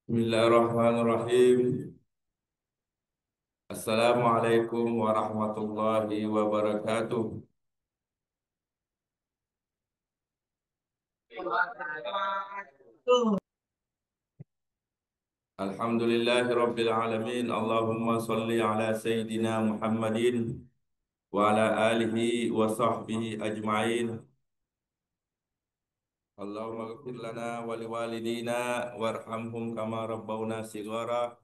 Bismillahirrahmanirrahim. Assalamualaikum warahmatullahi wabarakatuh. Alhamdulillahi rabbil alamin. Allahumma salli ala sayyidina Muhammadin wa ala alihi wa sahbihi ajma'in. Allahumma ghfir lana wa liwalidina warhamhum kama rabbawna shighara.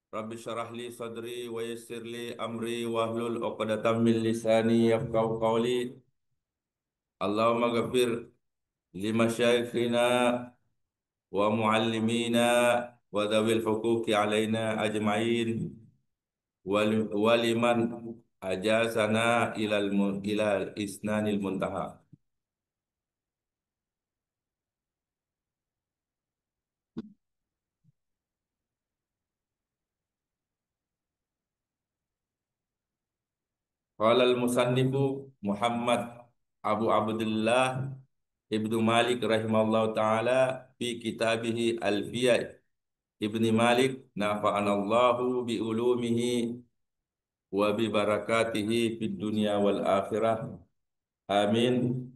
Rabbi syrah li sadri wa yassir li amri wahlul 'uqdatam min lisani yafqahu qawli. Allahumma ghfir limasyayikhina wa muallimina wa dzawil huquqi alaina ajmain waliman ajazana ilal isnanil muntaha. Qala al musannifu Muhammad Abu Abdullah Ibnu Malik rahimahullah taala fi kitabihi Alfiyah Ibni Malik nafa'anallahu bi ulumihi wa bi barakatihi fid dunya wal akhirah. Amin.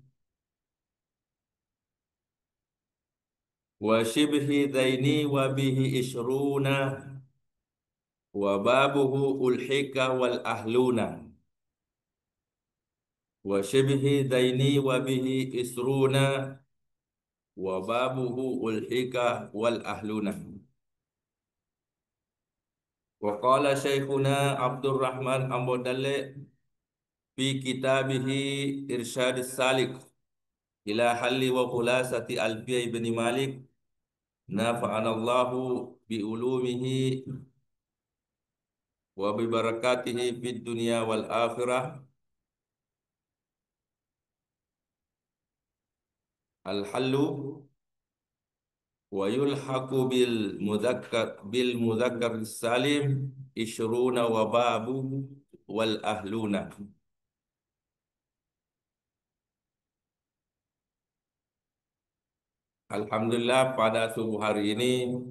Wa shibhi daini wa bihi ishruna wa babuhu ulhika wal ahluna. Wa shibhi daini wa bihi isruna wa babuhu ulhika wal ahluna. Wa qala syekhuna Abdurrahman Ambodale fi kitabihi Irsyadus Salik ila halli wa khulasati Alfiyah ibni Malik nafa'anallahu bi ulumihi wa bi barakatihi fid dunya wal akhirah. Al-hallu wa yulhaqu bil mudzakkar salim ishruna wa babu wal ahluna. Alhamdulillah, pada subuh hari ini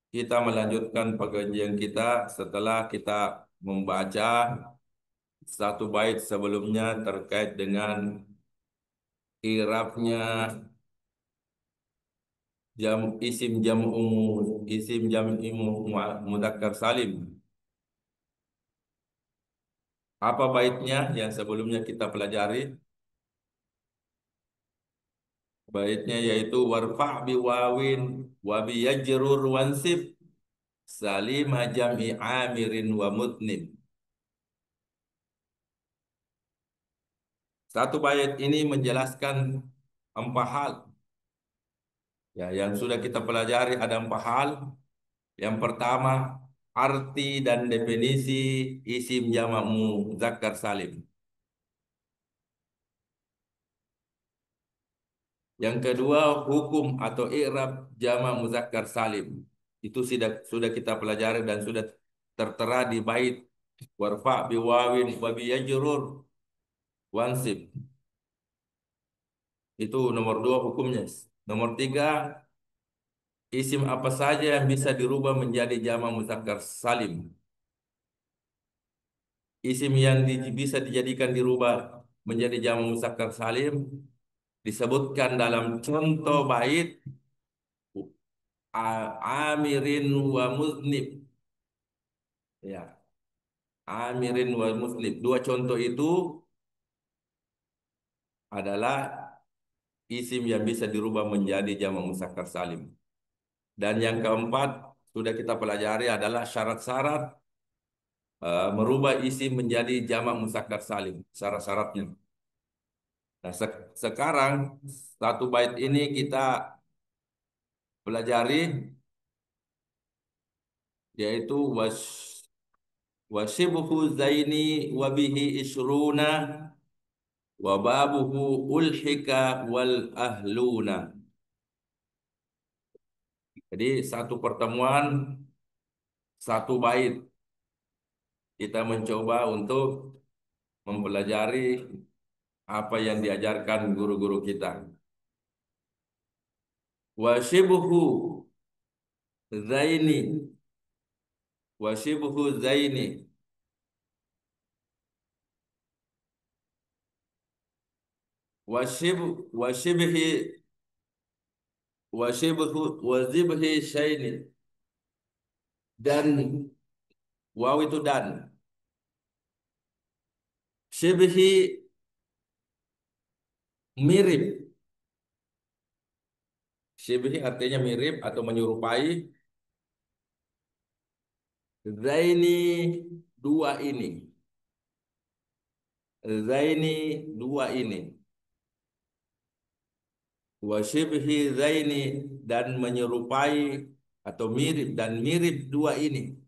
kita melanjutkan pengajian kita setelah kita membaca satu bait sebelumnya terkait dengan i'rabnya isim jam'u mudzakkar salim. Apa baitnya yang sebelumnya kita pelajari? Baitnya yaitu warfa' bi wawin wa bi yajrur wansib salima jam'i amirin wa mutnib. Satu bait ini menjelaskan empat hal. Ya, yang sudah kita pelajari ada empat hal. Yang pertama, arti dan definisi isim jamak muzakkar salim. Yang kedua, hukum atau i'rab jamak muzakkar salim. Itu sudah kita pelajari dan sudah tertera di bait warfa biwawin wa biyajrur wansib. Itu nomor dua hukumnya. Nomor tiga, isim apa saja yang bisa dirubah menjadi jamak muzakkar salim. Isim yang bisa dijadikan dirubah menjadi jamak muzakkar salim disebutkan dalam contoh bait amirin wa muznib. Ya, amirin wa muznib. Dua contoh itu adalah isim yang bisa dirubah menjadi jamak muzakkar salim. Dan yang keempat sudah kita pelajari adalah syarat-syarat merubah isim menjadi jamak muzakkar salim. Syarat-syaratnya. Nah, sekarang satu bait ini kita pelajari yaitu wasibhu zaini wabihi isruna wababuhu ulhika wal ahluna. Jadi satu pertemuan satu bait kita mencoba untuk mempelajari apa yang diajarkan guru-guru kita. wa shibhu zaini, zaini, wa shibhi, wa zibhi syaini, dan waw itu dan, shibhi mirip, shibhi artinya mirip atau menyerupai, zaini dua ini, zaini dua ini, wa shibhi zaini dan menyerupai atau mirip, dan mirip dua ini.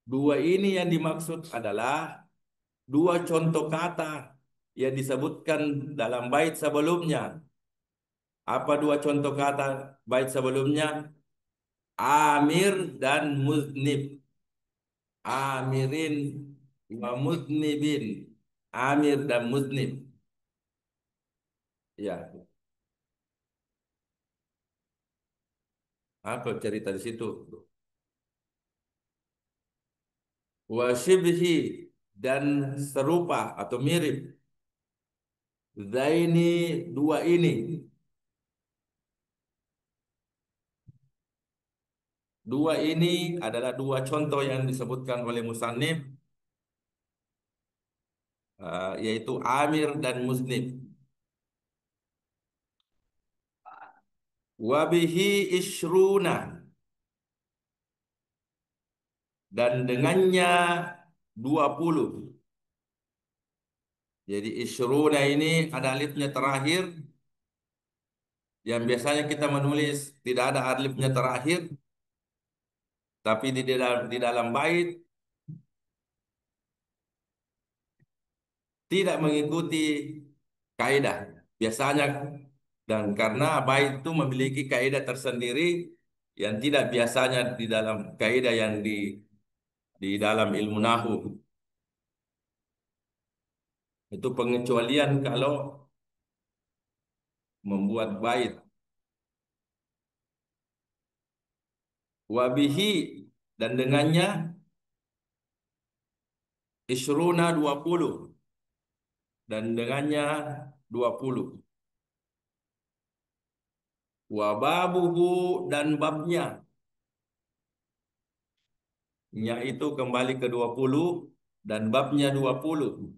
Dua ini yang dimaksud adalah dua contoh kata yang disebutkan dalam bait sebelumnya. Apa dua contoh kata bait sebelumnya? Amir dan muznib. Amirin wa muznibin. Amir dan muznib. Ya, apa cerita di situ? Wa shibhi dan serupa atau mirip. Zaini dua ini. Dua ini adalah dua contoh yang disebutkan oleh musannif, yaitu Amir dan Musnib. Wabihi isruna, dan dengannya 20. Jadi isruna ini ada alifnya terakhir, yang biasanya kita menulis tidak ada alifnya terakhir, tapi di dalam bait tidak mengikuti kaidah. Biasanya, dan karena bait itu memiliki kaidah tersendiri yang tidak biasanya di dalam kaidah yang di dalam ilmu nahwu. Itu pengecualian kalau membuat bait. Wabihi, dan dengannya isruna 20, dan dengannya 20. Wababuhu, dan babnya, nya itu kembali ke 20 dan babnya 20.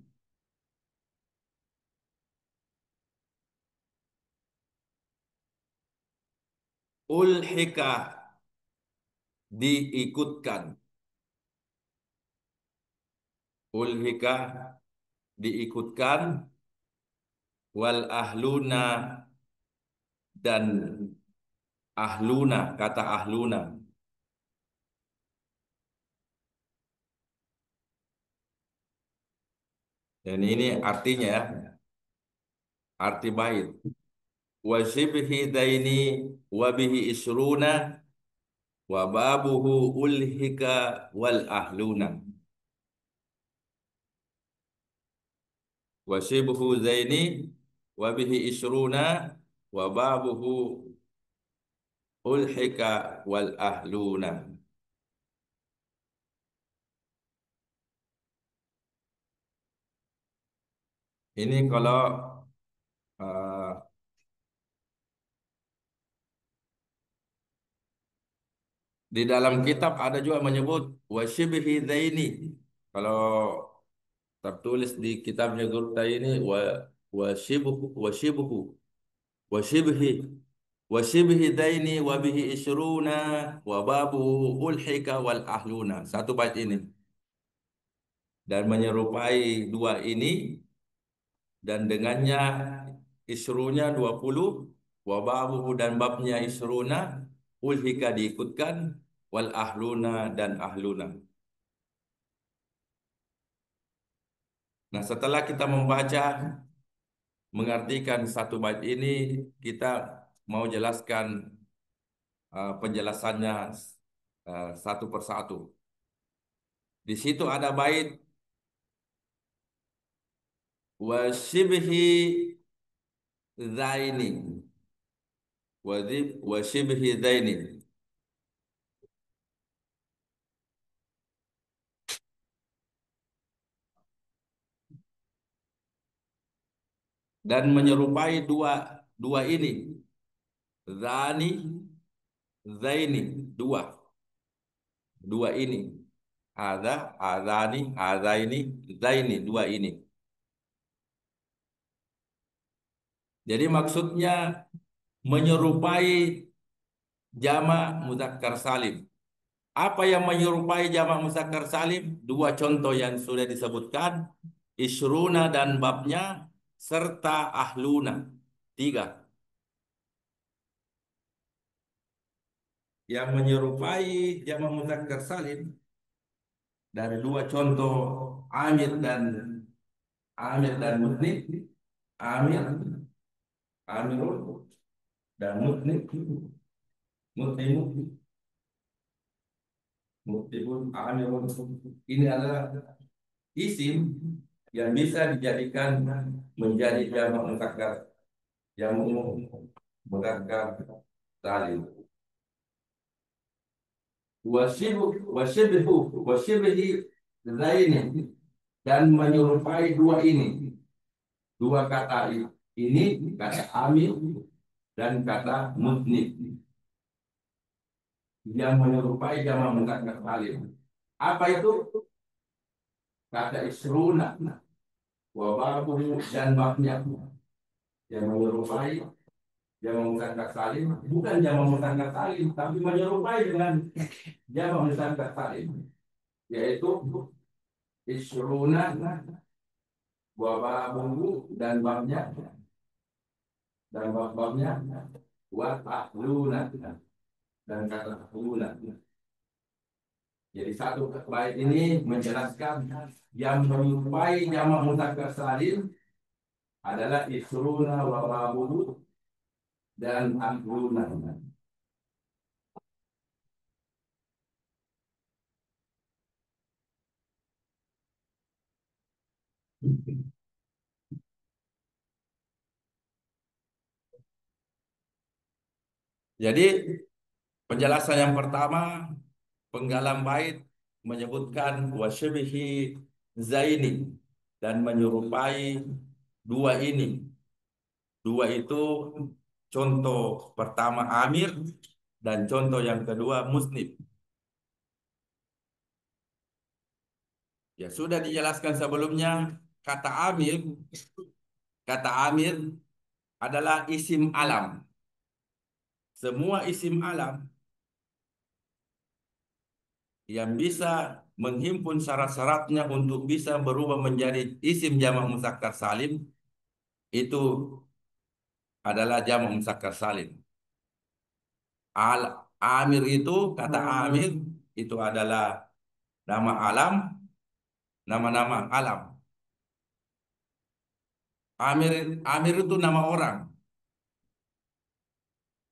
Ulhika, diikutkan. Ulhika, diikutkan. Wal ahluna, dan ahluna, kata ahluna. Dan ini artinya ya, arti bait. Wa shibhi daini wa bihi isruna wa babuhu ulhika wal ahluna. Wa shibhu zaini wa bihi isruna wa babuhu ulhika wal ahluna. Ini kalau uh, di dalam kitab ada juga menyebut wa shibhi zaini. Kalau tertulis di kitabnya Gurta ini wa shibhu, wa shibhi, wa shibhi daini wa bihi isruna wa babu ulhika wal ahluna. Satu bait ini, dan menyerupai dua ini, dan dengannya isrunya 20, wa babu, dan babnya isruna, ulhika diikutkan, wal ahluna, dan ahluna. Nah, setelah kita membaca, mengartikan satu bait ini, kita mau jelaskan penjelasannya satu persatu. Di situ ada bait wa shibhi zaini wa shibhi zaini. Dan menyerupai dua dua ini, zani, zaini, dua dua ini, ada, azani, azaini, zaini, dua ini. Jadi maksudnya menyerupai jamak muzakkar salim. Apa yang menyerupai jamak muzakkar salim? Dua contoh yang sudah disebutkan, isruna dan babnya, serta ahluna. Tiga. Yang menyerupai jamak muzakkar salim dari dua contoh, amir dan mutnib. Amir, amirun, dan mutnib, mutnibun, mutnibun, amirun. Ini adalah isim yang bisa dijadikan menjadi jamak muzakkar, jamak muzakkar salim. Wasyibhi zaini, dan menyerupai dua ini, dua kata ini, kata amil dan kata mutnib, yang menyerupai jamak muzakkar salim. Apa itu? Kata isruna, wababu, dan babnya, yang menyerupai jamak muzakkar salim, bukan jamak muzakkar salim, tapi menyerupai dengan jamak muzakkar salim, yaitu isruna, wababu, dan babnya, dan bab-babnya, wa ahluna, dan kata ahluna. Jadi satu bait ini menjelaskan yang menyerupai jamak muzakkar salim adalah isruna, wababu, dan ahluna. Jadi penjelasan yang pertama, penggalan bait menyebutkan wasybihi zaini, dan menyerupai dua ini. Dua itu contoh pertama amir dan contoh yang kedua musnib. Ya sudah dijelaskan sebelumnya, kata amir, kata amir adalah isim alam. Semua isim alam yang bisa menghimpun syarat-syaratnya untuk bisa berubah menjadi isim jamak muzakkar salim itu adalah jamak muzakkar salim. Al Amir itu, kata Amir itu adalah nama alam, nama-nama alam. Amir Amir itu nama orang.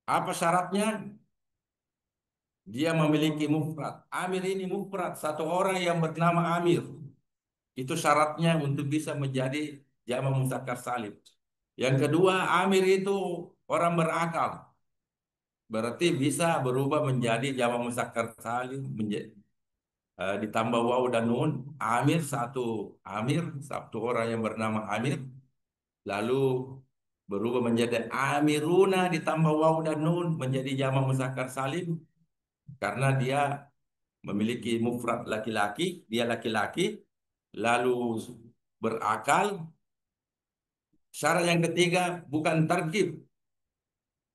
Apa syaratnya? Dia memiliki mufrad. Amir ini mufrad, satu orang yang bernama Amir. Itu syaratnya untuk bisa menjadi jamak muzakkar salim. Yang kedua, Amir itu orang berakal. Berarti bisa berubah menjadi jamak muzakkar salim, ditambah waw dan nun. Amir, satu Amir, satu orang yang bernama Amir, lalu berubah menjadi Amiruna, ditambah waw dan nun menjadi jamak muzakkar salim karena dia memiliki mufrad laki-laki, dia laki-laki, lalu berakal. Syarat yang ketiga, bukan tarkib,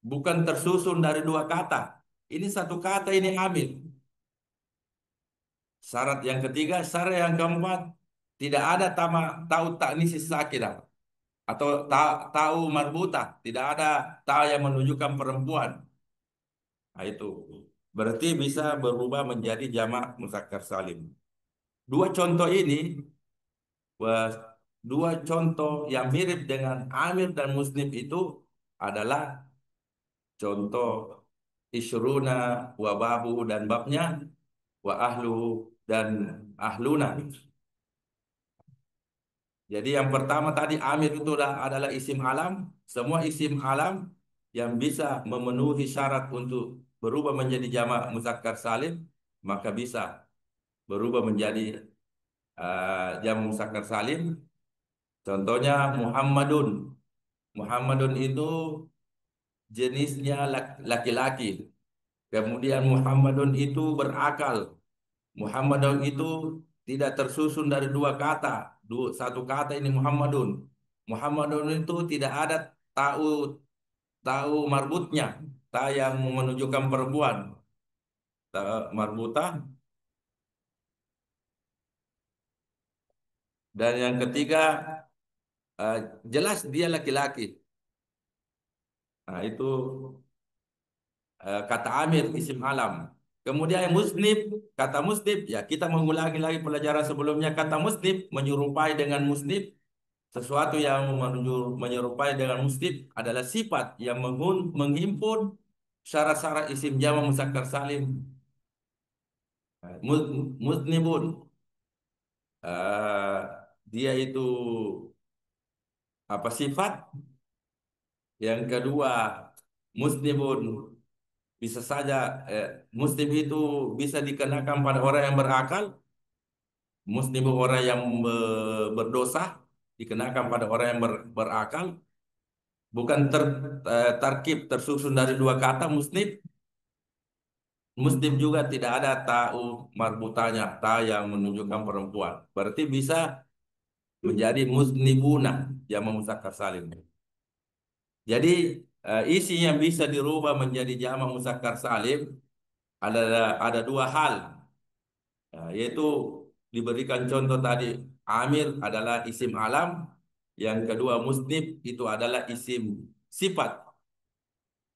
bukan tersusun dari dua kata. Ini satu kata, ini Amir. Syarat yang ketiga, syarat yang keempat, tidak ada tahu taknisis sakinah atau tahu marbutah, tidak ada tahu yang menunjukkan perempuan. Nah, itu berarti bisa berubah menjadi jamak muzakkar salim. Dua contoh ini, dua contoh yang mirip dengan amir dan musnib itu adalah contoh isruna, wa babu, dan babnya, wa ahlu, dan ahluna. Jadi yang pertama tadi Amir itu adalah isim alam. Semua isim alam yang bisa memenuhi syarat untuk berubah menjadi jamak muzakkar salim, maka bisa berubah menjadi jamak muzakkar salim. Contohnya Muhammadun. Muhammadun itu jenisnya laki-laki. Kemudian Muhammadun itu berakal. Muhammadun itu tidak tersusun dari dua kata. Satu kata ini Muhammadun. Muhammadun itu tidak ada ta'u ta'u marbutnya. Ta yang menunjukkan perempuan. Ta marbutah. Dan yang ketiga, eh, jelas dia laki-laki. Nah, itu kata Amir isim alam. Kemudian yang musnib, kata musnib, ya kita mengulangi lagi pelajaran sebelumnya. Kata musnib menyerupai dengan musnib. Sesuatu yang menyerupai dengan musnib adalah sifat yang menghimpun syarat-syarat isim jamak muzakkar salim. Musnibun, eh, dia itu apa sifat? Yang kedua, musnibun bisa saja musnib itu bisa dikenakan pada orang yang berakal, musnibun orang yang berdosa dikenakan pada orang yang berakal, bukan tarkib tersusun dari dua kata musnib. Muslim juga tidak ada ta'u marbutanya, ta yang menunjukkan perempuan. Berarti bisa menjadi musnibuna yang muzakkar salim. Jadi isi yang bisa dirubah menjadi jamak muzakkar salim ada dua hal. Yaitu diberikan contoh tadi Amir adalah isim alam, yang kedua musnib itu adalah isim sifat.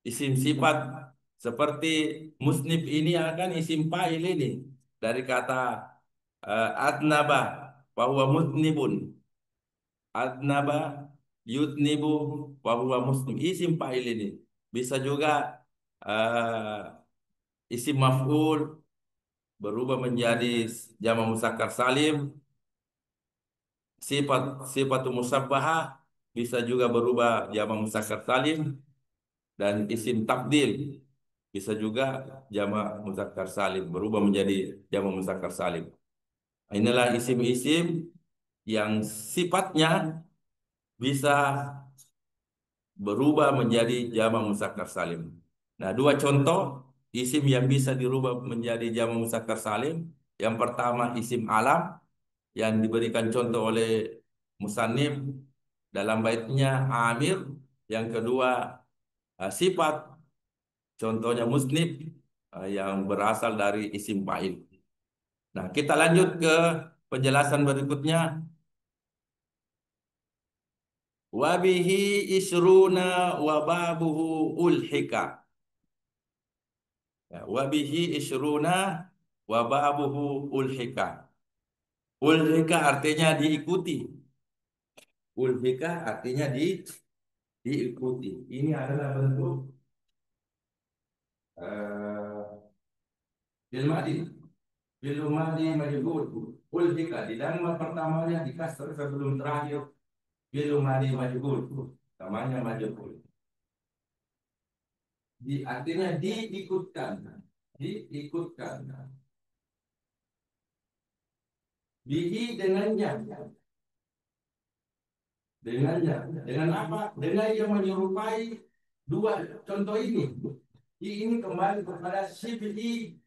Isim sifat seperti musnib ini akan isim fa'il ini dari kata adnaba bahwa musnibun, adnaba yudnibu bahwa muslim, isim fa'il ini bisa juga isim maf'ul berubah menjadi jamak muzakkar salim, sifat sifat musabbahah bisa juga berubah jamak muzakkar salim, dan isim tabdil bisa juga jamak muzakkar salim berubah menjadi jamak muzakkar salim. Inilah isim-isim yang sifatnya bisa berubah menjadi jamak muzakkar salim. Nah, dua contoh isim yang bisa dirubah menjadi jamak muzakkar salim. Yang pertama isim alam yang diberikan contoh oleh musannif dalam baitnya Amir. Yang kedua sifat, contohnya musnib yang berasal dari isim fa'il. Nah, kita lanjut ke penjelasan berikutnya. Wabihi isruna wababuhu ulhika. Ya, wabihi isruna wababuhu ulhika. Ulhika artinya diikuti. Ulhika artinya diikuti. Ini adalah bentuk uh, ilmadi. Ilmadi majhul. Ulhika di dalam pertamanya di kasar sebelum terakhir. Ilmadi majhul. Namanya majhul. Artinya diikutkan. Diikutkan. Bihi dengannya. Dengannya. Dengan apa? Dengan yang menyerupai dua contoh ini. Ini kembali kepada sibhi,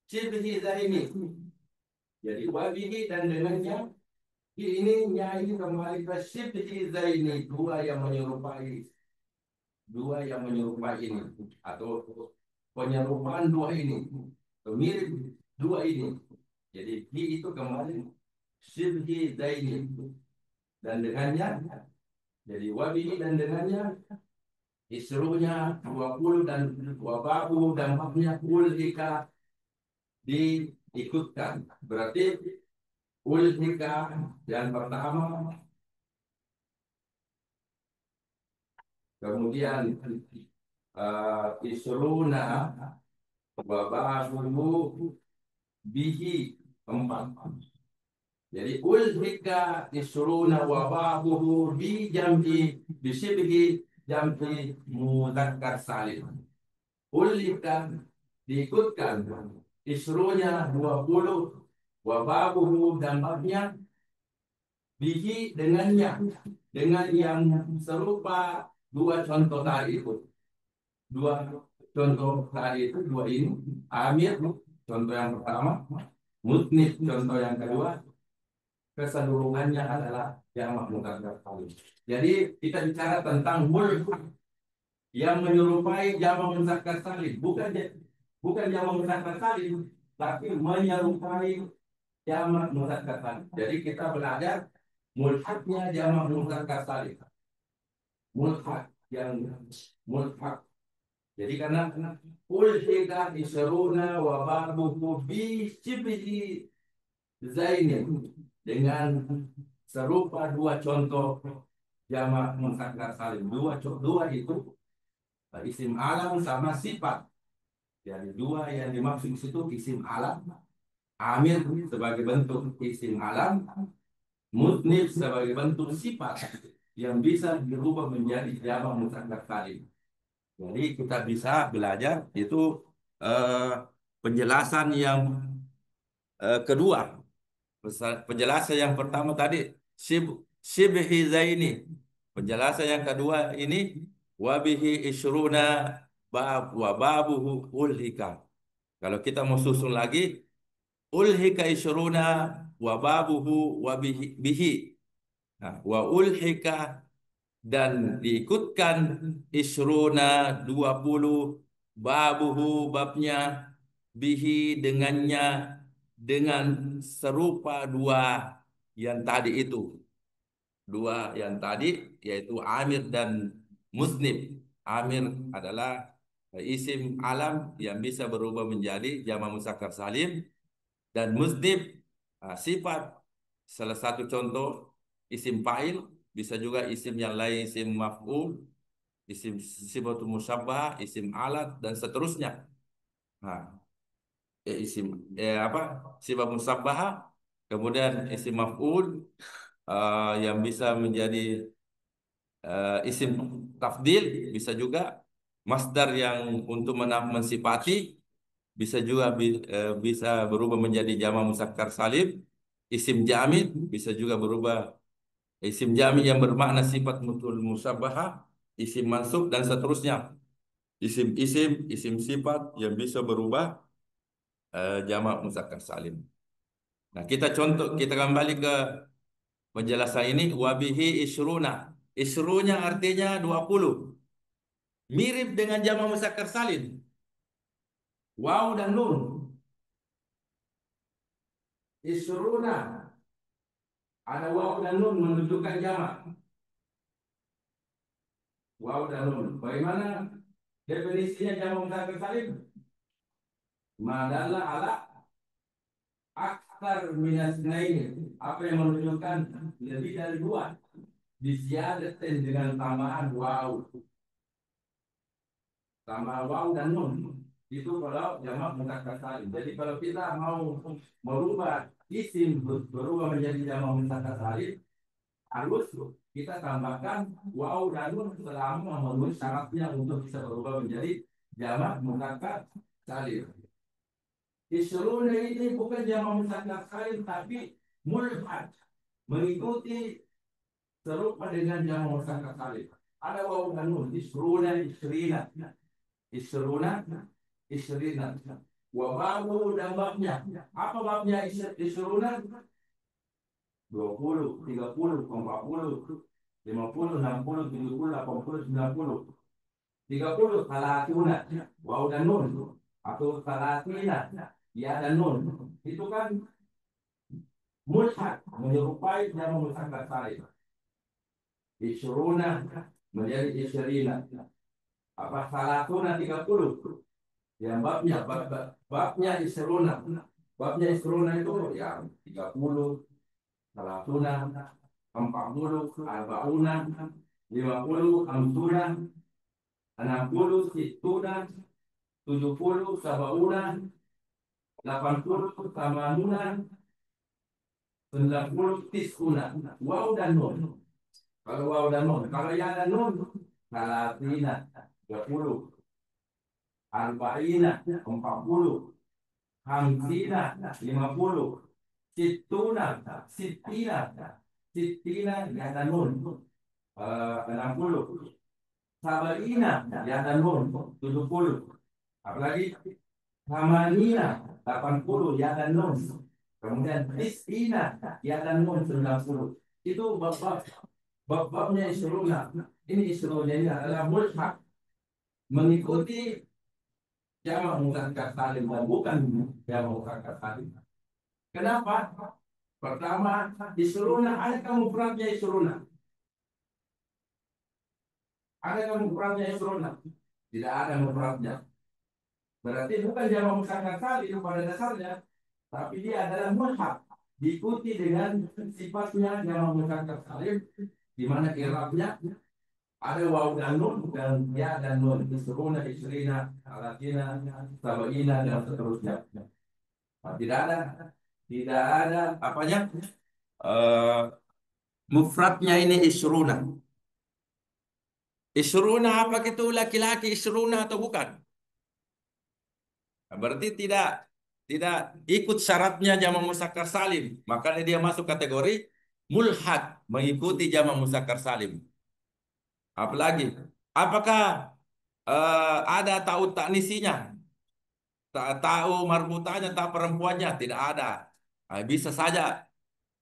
sibhi zaini. Jadi wabihi dan dengannya. Ini kembali ke sibhi zaini. Dua yang menyerupai ini. Atau penyerupaan dua ini. Mirip dua ini. Jadi itu kembali sibhi zaini. Dan dengannya. Jadi wabihi dan dengannya. Isrunya 20 dan wabahu dan babnya ulhika diikutkan. Berarti ulhika yang pertama, kemudian isruna wabahu bihi 4. Jadi ulhika isruna wa babuhu bi jam'i bi shibhi jam'i mudzakkar salim. Ulhika diikutkan isrunya 20 wa babuhu dan babnya bihi dengannya dengan yang serupa dua contoh tadi itu. Dua contoh tadi itu dua ini amir contoh yang pertama, mutnif contoh yang kedua, keseluruhannya adalah jamak mudzakkar salim. Jadi kita bicara tentang mulhaq yang menyerupai jamak mudzakkar salim, bukan jamak mudzakkar salim, tapi menyerupai jamak mudzakkar salim. Jadi kita belajar mulhaqnya jamak mudzakkar salim. Mulhaq yang mulhaq. Jadi karena ulhika isruna wa babuhu bi shibhi zainin dengan serupa dua contoh jamak mudzakkar salim. Dua itu isim alam sama sifat. Jadi dua yang dimaksud di situ isim alam. Amir sebagai bentuk isim alam, mutnif sebagai bentuk sifat yang bisa dirubah menjadi jamak mudzakkar salim. Jadi kita bisa belajar itu eh, penjelasan yang kedua. Penjelasan yang pertama tadi shibhi zaini. Penjelasan yang kedua ini wabihi isruna bab wa babuhu ulhika. Kalau kita mau susun lagi ulhika isruna wa babuhu wa bihi. Nah, wa ulhika dan diikutkan isruna 20 babuhu babnya bihi dengannya dengan serupa dua yang tadi itu. Dua yang tadi yaitu amir dan musnib. Amir adalah isim alam yang bisa berubah menjadi jamak muzakkar salim dan musnib sifat. Salah satu contoh isim fa'il, bisa juga isim yang lain isim maf'ul, isim sifatul musyabbah, isim alat dan seterusnya. Nah, isim apa? Sifat musyabbah, kemudian isim maf'ul yang bisa menjadi isim tafdil, bisa juga masdar yang untuk mensifati, bisa juga bisa berubah menjadi jamak muzakkar salim. Isim jamid bisa juga berubah isim jamid yang bermakna sifat mutul musabbahah, isim mansub dan seterusnya. Isim-isim, isim sifat yang bisa berubah jamak muzakkar salim. Nah, kita kembali ke penjelasan ini wabihi isruna. Isrunya artinya 20. Mirip dengan jamak muzakkar salim. Waw dan nun. Isruna ada waw dan nun menunjukkan jamak. Waw dan nun. Bagaimana definisinya jamak muzakkar salim? Madalla ala aktar minas naini. Apa yang menunjukkan lebih dari dua. Disiadatin dengan tambahan waw. Tambah waw dan nun. Itu kalau jamak muzakkar salim. Jadi kalau kita mau merubah isim berubah menjadi jamak muzakkar salim, harus kita tambahkan waw dan nun selama memenuhi syaratnya untuk bisa berubah menjadi jamak muzakkar salim. Isruna ini bukan jamak muzakkar salim tapi mulhad, mengikuti serupa dengan jamak muzakkar salim. Ada waw dan nun, isruna, isrina, isruna, isrina. Wa babu dan babnya. Apa babnya isruna? 20, 30, 40, 50, 60, 70, 80, 90. 30 salatuna, waw dan nun. Atau salatina, ya dan nun. Itu kan mulhad, menyerupai jamak muzakkar salim. Isruna menjadi isrina. Apa salatuna 30? Yang babnya isruna. Babnya isruna itu yang 30, salatuna, 40, arbauna, 50, amsuna, 60, situna, 70, sabauna, 80, tamanuna, 90 tisuna. Waw dan nun. Kalau waw dan nun. Kalau ya dan nun. Salatina 30. Arba'ina 40. Hamsina 50. Situna sitina. Sitina ya dan nun. 60. Sabarina ya dan nun. 70. Apalagi Hamanina 80 ya dan nun. Kemudian Tisina ya dan nun 90. Itu bab-babnya isruna. Ini isruna ini adalah mulhaq, mengikuti jamak mudzakkar salim dan bukan jamak mudzakkar salim. Kenapa? Pertama, isruna ada mufradnya isruna. Ada mufradnya isruna. Tidak ada mufradnya. Berarti bukan jamak mudzakkar salim pada dasarnya, tapi dia adalah mulhaq, diikuti dengan sifatnya jamak mudzakkar salim, di mana i'rabnya ada waw dan nun dan ya dan nun, isruna, isrina, alatina, sabaina dan seterusnya. Nah, tidak ada apanya, eh, mufradnya ini isruna. Isruna apa itu laki-laki isruna atau bukan? Nah, berarti tidak ikut syaratnya jamak muzakkar salim. Makanya dia masuk kategori mulhaq, mengikuti jamak muzakkar salim. Apalagi, apakah ada tahu taknisinya? Tak tahu marbutanya, tak perempuannya, tidak ada. Bisa saja,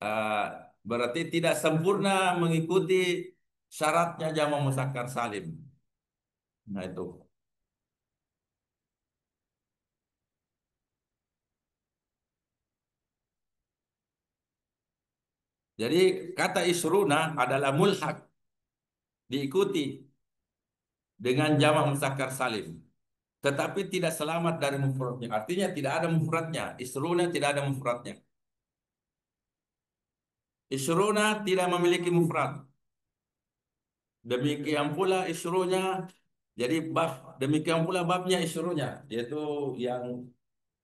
eh, berarti tidak sempurna mengikuti syaratnya jamak muzakkar salim. Nah itu. Jadi kata isruna adalah mulhaq, diikuti dengan jamak muzakkar salim, tetapi tidak selamat dari mufradnya. Artinya tidak ada mufradnya. Isruna tidak ada mufradnya. Isruna tidak memiliki mufrad. Demikian pula isrunya. Jadi demikian pula babnya isrunya, yaitu yang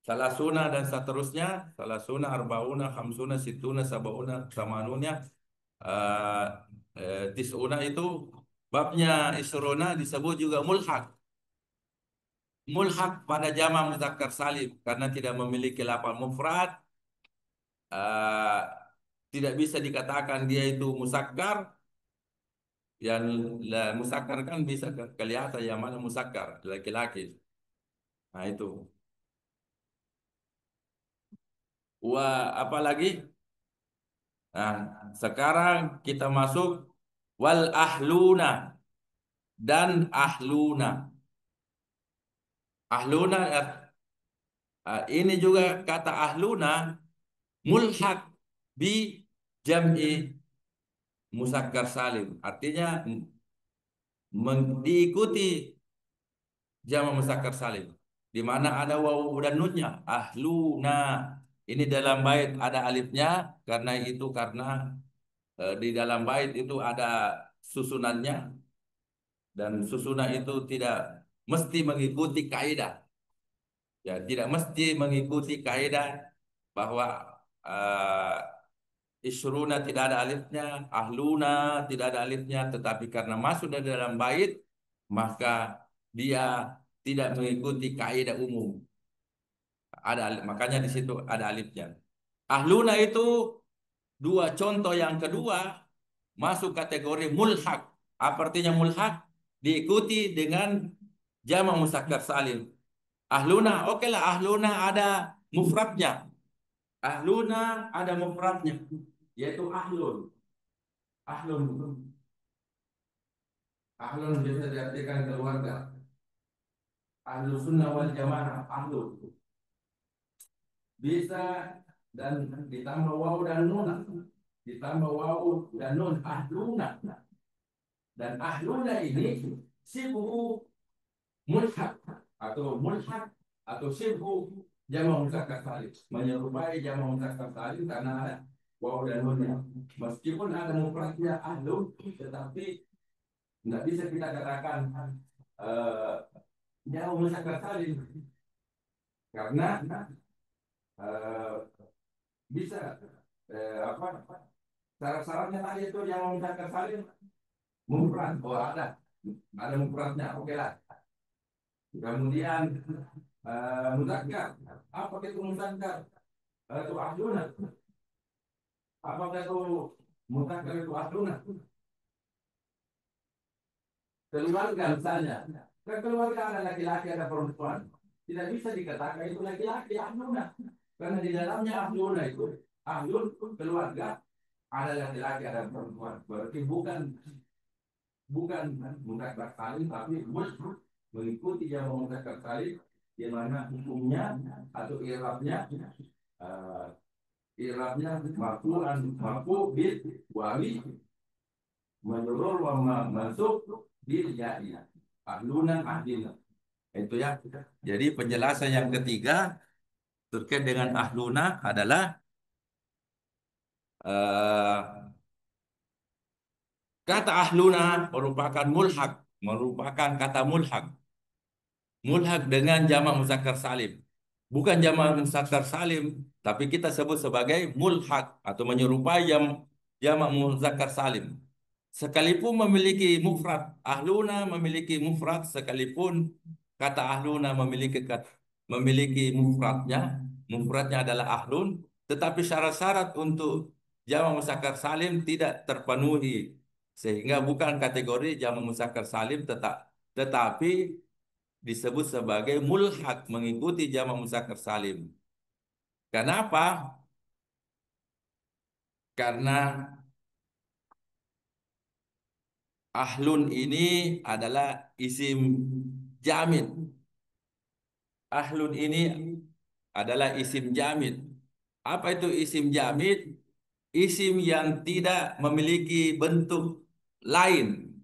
salasuna dan seterusnya. Salasuna, arbauna, khamsuna, situna, sabauna, samanuna, uh, tisuna, itu babnya isruna disebut juga mulhaq. Mulhaq pada jamak muzakkar salim karena tidak memiliki lafal mufrad, uh, tidak bisa dikatakan dia itu musakkar. Yang musakkar kan bisa kelihatan yang mana musakkar, laki-laki. Nah itu. Wah, apa lagi? Nah, sekarang kita masuk wal ahluna dan ahluna. Ahluna, ini juga kata ahluna mulhaq bi jam'i musakkar salim. Artinya diikuti jamak muzakkar salim di mana ada wawu dan nunnya. Ahluna ini dalam bait ada alifnya, karena di dalam bait itu ada susunannya, dan susunan itu tidak mesti mengikuti kaidah. Ya, tidak mesti mengikuti kaidah bahwa uh, isruna tidak ada alifnya, ahluna tidak ada alifnya, tetapi karena masuk dari dalam bait, maka dia tidak mengikuti kaidah umum. Makanya di situ ada alifnya. Ahluna itu dua contoh yang kedua masuk kategori mulhaq. Apa artinya mulhaq? Diikuti dengan jamak muzakkar salim. Ahluna, oke lah, ahluna ada mufradnya. Ahluna ada mufradnya, yaitu ahlun. Ahlun. Ahlun bisa diartikan keluarga. Ahlu sunnah wal jamaah, ahlun. Bisa, dan ditambah waw dan nun. Ditambah waw dan nun, ahluna. Dan ahluna ini sibuk mulhaq atau mulhaq atau sibuk jamak muzakkar salim, menyerupai jamak muzakkar salim karena ada waw dan nunnya. Meskipun ada mufradnya ahlun, tetapi tidak bisa kita katakan jamak muzakkar salim karena uh, bisa apa syarat-syaratnya tadi itu yang muzakkar salim mufrad. Oh ada mufradnya, oke lah. Kemudian muzakkar, apa itu muzakkar? Itu ahluna. Apakah itu muzakkar itu ahluna? Keluarga misalnya, kan keluarga ada laki-laki ada perempuan, tidak bisa dikatakan itu laki-laki ahluna, karena di dalamnya ahluna itu ahlun keluarga ada laki-laki ada perempuan, berarti bukan muzakkar salim tapi mengikuti yang muzakkar salim, di mana hukumnya atau uh, irabnya marfu bil wawi menurut wa masuk bil ya'i ahlunan ahlina. Itu ya. Jadi penjelasan yang ketiga terkait dengan ahluna adalah uh, kata ahluna merupakan merupakan kata mulhak dengan jamak muzakkar salim. Bukan jamak muzakkar salim, tapi kita sebut sebagai mulhak atau menyerupai jamak muzakkar salim. Sekalipun memiliki mufrad, ahluna memiliki mufrad sekalipun kata ahluna memiliki mufradnya adalah ahlun, tetapi syarat-syarat untuk jamak muzakkar salim tidak terpenuhi sehingga bukan kategori jamak muzakkar salim tetapi disebut sebagai mulhak mengikuti jamak muzakkar salim. Kenapa? Karena ahlun ini adalah isim jamid. Ahlun ini adalah isim jamid. Apa itu isim jamid? Isim yang tidak memiliki bentuk lain.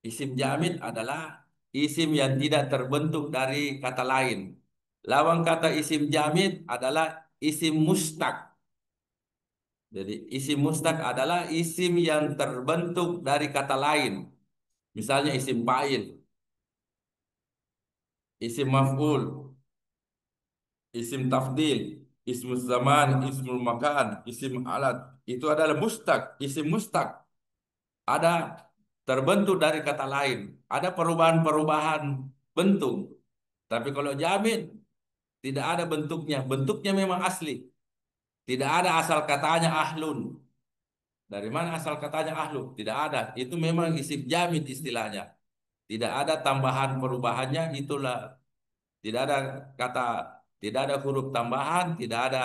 Isim jamid adalah isim yang tidak terbentuk dari kata lain. Lawang kata isim jamid adalah isim mustaq. Jadi isim mustaq adalah isim yang terbentuk dari kata lain. Misalnya isim fa'il, isim maf'ul, isim tafdil, isim zaman, isim makan, isim alat. Itu adalah mustaq, isim mustaq. Ada terbentuk dari kata lain. Ada perubahan-perubahan bentuk. Tapi kalau jamid tidak ada bentuknya. Bentuknya memang asli. Tidak ada asal katanya ahlun. Dari mana asal katanya ahlun? Tidak ada. Itu memang isim jamid istilahnya. Tidak ada tambahan perubahannya. Itulah tidak ada kata, tidak ada huruf tambahan, tidak ada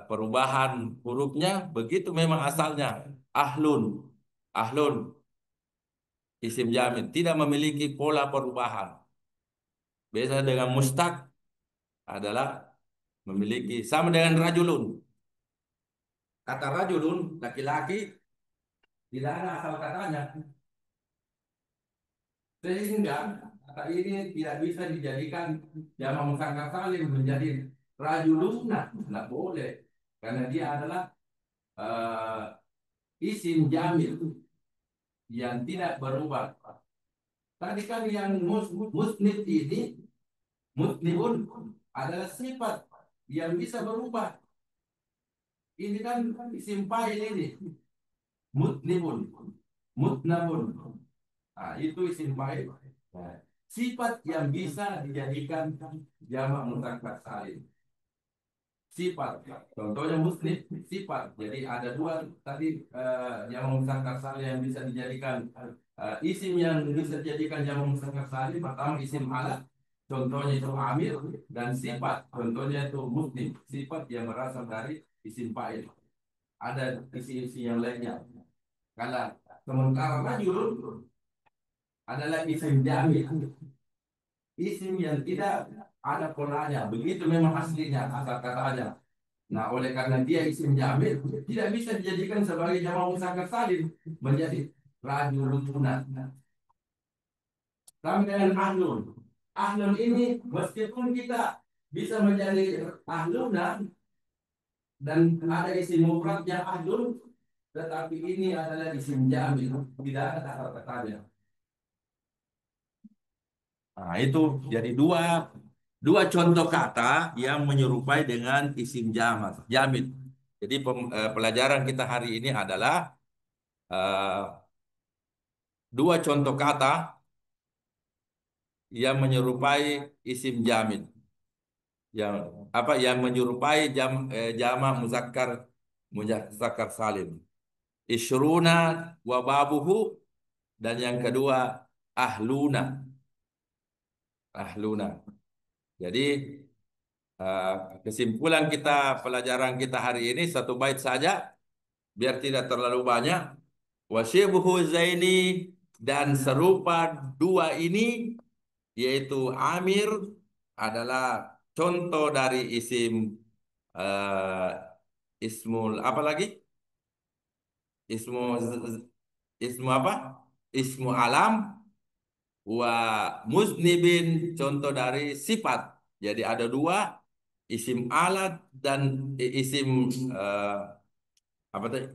perubahan hurufnya. Begitu memang asalnya ahlun. Ahlun isim jamid tidak memiliki pola perubahan. Beda dengan mustaq adalah memiliki sama dengan rajulun. Kata rajulun laki-laki tidak ada asal katanya. Sehingga kata ini tidak bisa dijadikan jamak muzakkar salim menjadi rajuluna. Tidak boleh. Karena dia adalah uh, isim jamil yang tidak berubah. Tadi kan yang musnid ini, musnibun adalah sifat yang bisa berubah. Ini kan isim fa'il ini, mutnibun, mutnabun. Nah, itu isim fa'il. Nah, sifat yang bisa dijadikan jamak muzakkar salim. Sifat. Contohnya musnid, sifat. Jadi ada dua tadi jamak muzakkar salim yang bisa dijadikan isim yang bisa dijadikan jamak muzakkar salim. Pertama isim alat, contohnya itu amir, dan sifat, contohnya itu musnid, sifat yang berasal dari isim fa'il. Ada isi-isi yang lainnya. Kalau sementara rajulun adalah isim jamil, isim yang tidak ada polanya. Begitu memang aslinya asal katanya. Nah, oleh karena dia isim jamil, tidak bisa dijadikan sebagai jamak muzakkar salim menjadi rajuluna. Sama dengan ahlun. Ahlun ini meskipun kita bisa menjadi ahluna dan ada isim mufradnya ahlun, tetapi ini adalah isim jamil, tidak ada asal katanya. Nah, itu jadi dua contoh kata yang menyerupai dengan isim jamid. Jadi pelajaran kita hari ini adalah eh, dua contoh kata yang menyerupai isim jamid, yang yang menyerupai jamak muzakkar salim. Isyruna wa babuhu, dan yang kedua ahluna. Ahluna. Jadi eh, kesimpulan pelajaran kita hari ini satu bait saja biar tidak terlalu banyak. Wasyibuhu zaini, dan serupa dua ini yaitu Amir adalah contoh dari isim eh, ismul apa lagi? Ismu ismu apa? Ismu alam, wa muznibin contoh dari sifat. Jadi ada dua, isim alat dan isim eh, apa tadi?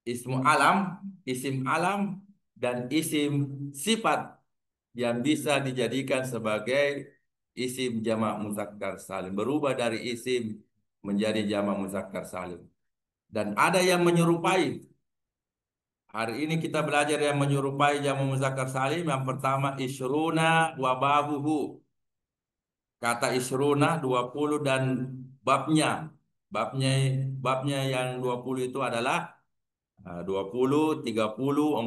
Isim alam dan isim sifat yang bisa dijadikan sebagai isim jamak muzakkar salim, berubah dari isim menjadi jamak muzakkar salim. Dan ada yang menyerupai. Hari ini kita belajar yang menyerupai jamak muzakkar salim. Yang pertama isruna wa babuhu. Kata isruna 20 dan babnya. Babnya babnya yang 20 itu adalah 20, 30, 40,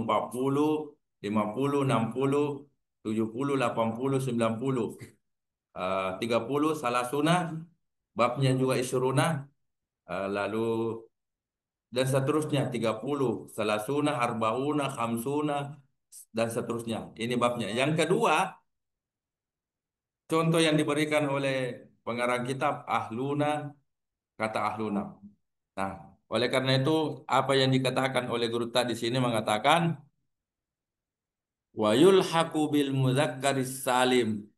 50, 60, 70, 80, 90. 30 salasuna, babnya juga isruna, lalu dan seterusnya 30 salasuna, arbauna, khamsuna, dan seterusnya. Ini babnya. Yang kedua, contoh yang diberikan oleh pengarang kitab ahluna, kata ahluna. Nah, oleh karena itu apa yang dikatakan oleh guru tadi di sini mengatakan wa yulhaqu bil mudzakkaris salim,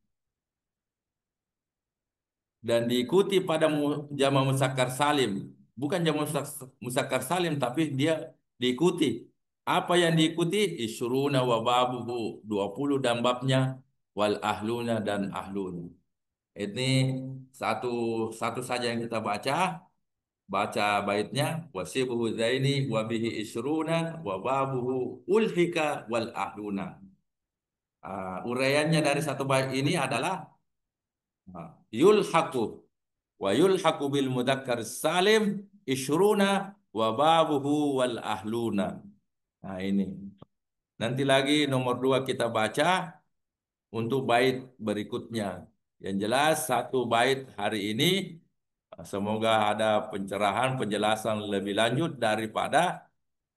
dan diikuti pada jama muzakkar salim. Bukan jama muzakkar salim, tapi dia diikuti. Apa yang diikuti? Isruna wa babuhu, 20 dan babnya, wal ahluna dan ahluna. Ini satu satu saja yang kita baca. Baca baitnya, wasibuhu zaini wa bihi isruna wa babuhu ulhika wal ahluna. Uraiannya dari satu bait ini adalah yulhaqu wa yulhaqu bil mudzakkar salim isyruna wa babuhu wal ahluna. Nah ini. Nanti lagi nomor dua kita baca untuk bait berikutnya. Yang jelas satu bait hari ini semoga ada pencerahan, penjelasan lebih lanjut daripada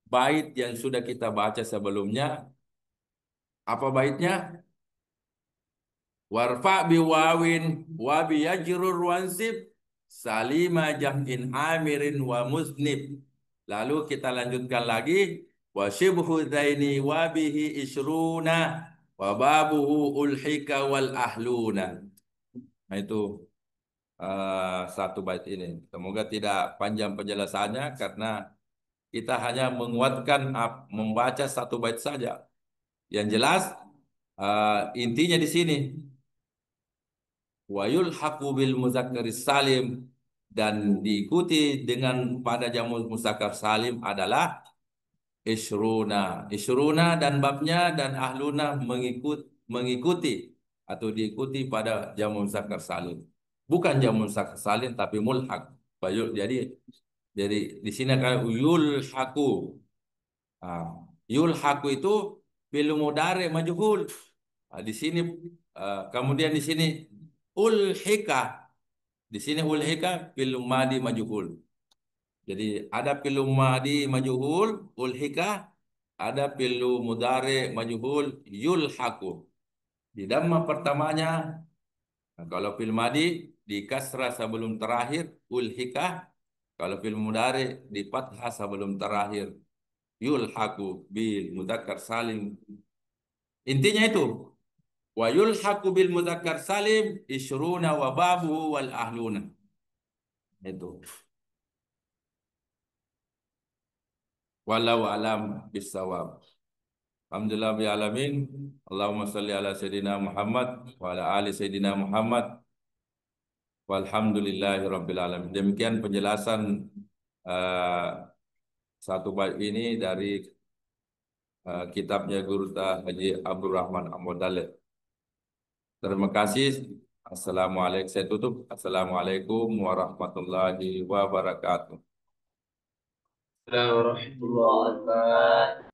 bait yang sudah kita baca sebelumnya. Apa baitnya? Warfa biwawin wa biyajrur wansib salima jam'in amirin wa muznib. Lalu kita lanjutkan lagi wa shibhu zaini wa bihi isruna wa babuhu ulhika wal ahluna. Nah itu satu bait ini. Semoga tidak panjang penjelasannya karena kita hanya menguatkan membaca satu bait saja. Yang jelas intinya di sini wa yulhaqu bil muzakkaris salim, dan diikuti dengan pada jamu muzakkar salim adalah isruna. Isruna dan babnya dan ahluna mengikuti atau diikuti pada jamu muzakkar salim. Bukan jamu muzakkar salim tapi mulhaq. Jadi di sini kan yulhaqu. Ah, yulhaqu itu fi'il mudhari majhul. Di sini kemudian di sini ulhika. Di sini ulhika fil madi majhul. Jadi ada fil madi majhul ulhika, ada fil mudhari majhul yulhaqu. Di dhamma pertamanya, kalau fil madi di kasrah sebelum terakhir ulhika, kalau fil mudhari di fathah sebelum terakhir yulhaqu bil mudzakkar salim. Intinya itu. Wa yulhaqu bil mudzakkar salim isruna wa babu wal ahluna. Itu. Walau alam bisawab. Alhamdulillah bi alamin. Allahumma salli ala sayidina Muhammad wa ala ali sayidina Muhammad. Walhamdulillahi rabbil alamin. Demikian penjelasan eh, satu bait ini dari kitabnya Guru Haji Abdul Rahman Ahmad Dalil. Terima kasih. Assalamualaikum. Saya tutup. Assalamualaikum warahmatullahi wabarakatuh. Assalamualaikum warahmatullahi wabarakatuh.